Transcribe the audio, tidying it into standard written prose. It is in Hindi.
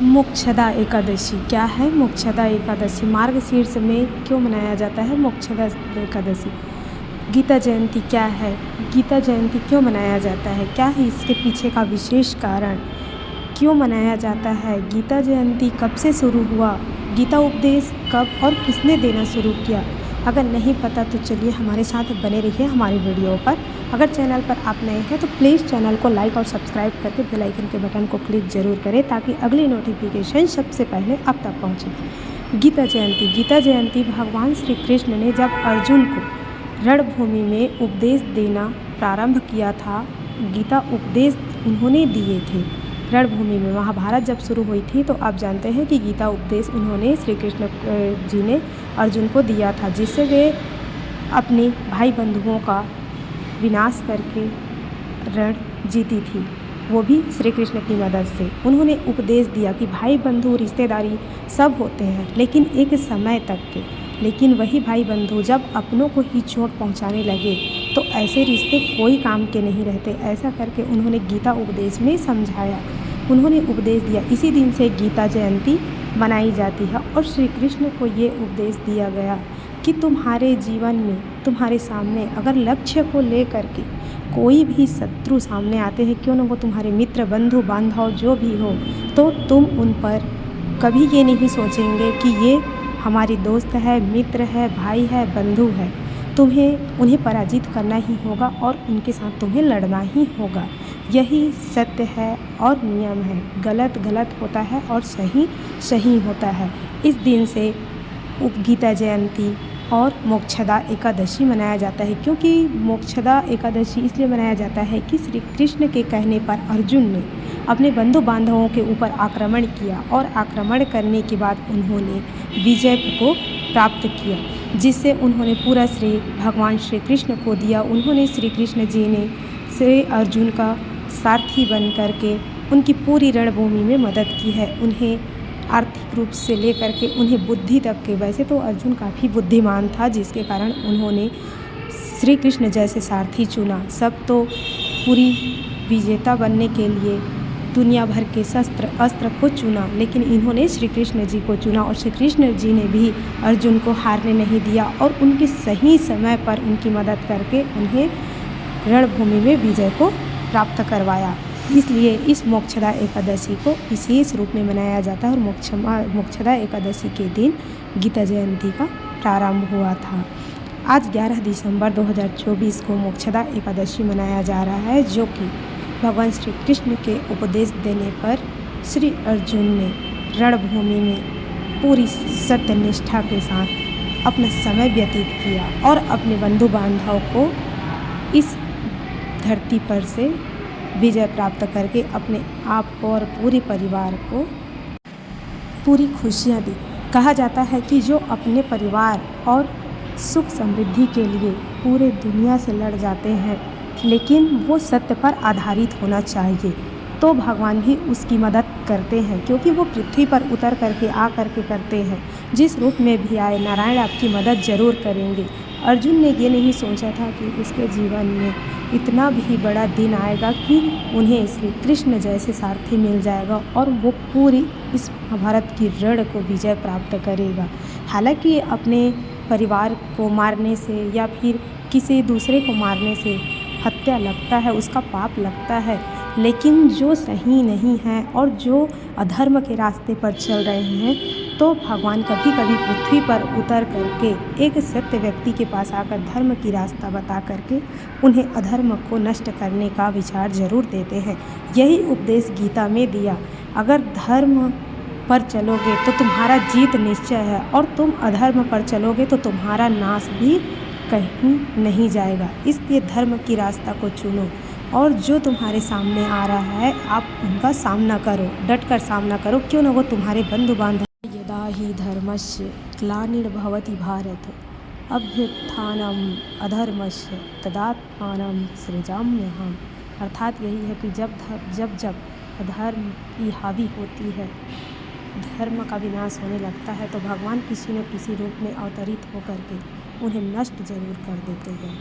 मोक्षदा एकादशी क्या है? मोक्षदा एकादशी मार्गशीर्ष में क्यों मनाया जाता है मोक्षदा एकादशी? गीता जयंती क्या है? गीता जयंती क्यों मनाया जाता है? क्या है इसके पीछे का विशेष कारण? क्यों मनाया जाता है? गीता जयंती कब से शुरू हुआ? गीता उपदेश कब और किसने देना शुरू किया? अगर नहीं पता तो चलिए हमारे साथ बने रहिए हमारी वीडियो पर। अगर चैनल पर आप नए हैं तो प्लीज़ चैनल को लाइक और सब्सक्राइब करके बेल आइकन के बटन को क्लिक ज़रूर करें ताकि अगली नोटिफिकेशन सबसे पहले आप तक पहुंचे। गीता जयंती भगवान श्री कृष्ण ने जब अर्जुन को रणभूमि में उपदेश देना प्रारंभ किया था, गीता उपदेश उन्होंने दिए थे रणभूमि में। महाभारत जब शुरू हुई थी तो आप जानते हैं कि गीता उपदेश उन्होंने श्री कृष्ण जी ने अर्जुन को दिया था, जिससे वे अपने भाई बंधुओं का विनाश करके रण जीती थी, वो भी श्री कृष्ण की मदद से। उन्होंने उपदेश दिया कि भाई बंधु रिश्तेदारी सब होते हैं लेकिन एक समय तक के, लेकिन वही भाई बंधु जब अपनों को ही चोट पहुंचाने लगे तो ऐसे रिश्ते कोई काम के नहीं रहते। ऐसा करके उन्होंने गीता उपदेश में समझाया, उन्होंने उपदेश दिया। इसी दिन से गीता जयंती मनाई जाती है और श्री कृष्ण को ये उपदेश दिया गया कि तुम्हारे जीवन में, तुम्हारे सामने अगर लक्ष्य को लेकर के कोई भी शत्रु सामने आते हैं, क्यों न वो तुम्हारे मित्र, बंधु, बांधव जो भी हो, तो तुम उन पर कभी ये नहीं सोचेंगे कि ये हमारी दोस्त है, मित्र है, भाई है, बंधु है। तुम्हें उन्हें पराजित करना ही होगा और उनके साथ तुम्हें लड़ना ही होगा। यही सत्य है और नियम है। गलत गलत होता है और सही सही होता है। इस दिन से गीता जयंती और मोक्षदा एकादशी मनाया जाता है, क्योंकि मोक्षदा एकादशी इसलिए मनाया जाता है कि श्री कृष्ण के कहने पर अर्जुन ने अपने बंधु बांधवों के ऊपर आक्रमण किया और आक्रमण करने के बाद उन्होंने विजय को प्राप्त किया, जिससे उन्होंने पूरा श्रेय भगवान श्री कृष्ण को दिया। उन्होंने श्री कृष्ण जी ने श्री अर्जुन का सारथी बन करके उनकी पूरी रणभूमि में मदद की है। उन्हें आर्थिक रूप से लेकर के उन्हें बुद्धि तक के, वैसे तो अर्जुन काफ़ी बुद्धिमान था जिसके कारण उन्होंने श्री कृष्ण जैसे सारथी चुना। सब तो पूरी विजेता बनने के लिए दुनिया भर के शस्त्र अस्त्र को चुना, लेकिन इन्होंने श्री कृष्ण जी को चुना और श्री कृष्ण जी ने भी अर्जुन को हारने नहीं दिया और उनके सही समय पर उनकी मदद करके उन्हें रणभूमि में विजय को प्राप्त करवाया। इसलिए इस मोक्षदा एकादशी को विशेष रूप में मनाया जाता है और मोक्षदा एकादशी के दिन गीता जयंती का प्रारंभ हुआ था। आज 11 दिसंबर 2024 को मोक्षदा एकादशी मनाया जा रहा है, जो कि भगवान श्री कृष्ण के उपदेश देने पर श्री अर्जुन ने रणभूमि में पूरी सत्यनिष्ठा के साथ अपना समय व्यतीत किया और अपने बंधु बांधव को इस धरती पर से विजय प्राप्त करके अपने आप को और पूरे परिवार को पूरी खुशियाँ दी। कहा जाता है कि जो अपने परिवार और सुख समृद्धि के लिए पूरे दुनिया से लड़ जाते हैं, लेकिन वो सत्य पर आधारित होना चाहिए, तो भगवान भी उसकी मदद करते हैं, क्योंकि वो पृथ्वी पर उतर करके आ करके करते हैं। जिस रूप में भी आए, नारायण आपकी मदद ज़रूर करेंगे। अर्जुन ने ये नहीं सोचा था कि उसके जीवन में इतना भी बड़ा दिन आएगा कि उन्हें श्री कृष्ण जैसे सारथी मिल जाएगा और वो पूरी इस महाभारत की रण को विजय प्राप्त करेगा। हालांकि अपने परिवार को मारने से या फिर किसी दूसरे को मारने से हत्या लगता है, उसका पाप लगता है, लेकिन जो सही नहीं है और जो अधर्म के रास्ते पर चल रहे हैं, तो भगवान कभी कभी पृथ्वी पर उतर करके एक सत्य व्यक्ति के पास आकर धर्म की रास्ता बता करके उन्हें अधर्म को नष्ट करने का विचार जरूर देते हैं। यही उपदेश गीता में दिया। अगर धर्म पर चलोगे तो तुम्हारा जीत निश्चय है और तुम अधर्म पर चलोगे तो तुम्हारा नाश भी कहीं नहीं जाएगा। इसलिए धर्म की रास्ता को चुनो और जो तुम्हारे सामने आ रहा है आप उनका सामना करो, डट कर सामना करो, क्यों न वो तुम्हारे बंधु बांधव। यदा ही धर्मस्य ग्लानिर्भवति भारत अभ्युत्थानम् अधर्मस्य तदात्मानं सृजाम्यहम्। अर्थात यही है कि जब अधर्म की हावी होती है, धर्म का विनाश होने लगता है, तो भगवान किसी न किसी रूप में अवतरित होकर के उन्हें नष्ट जरूर कर देते हैं।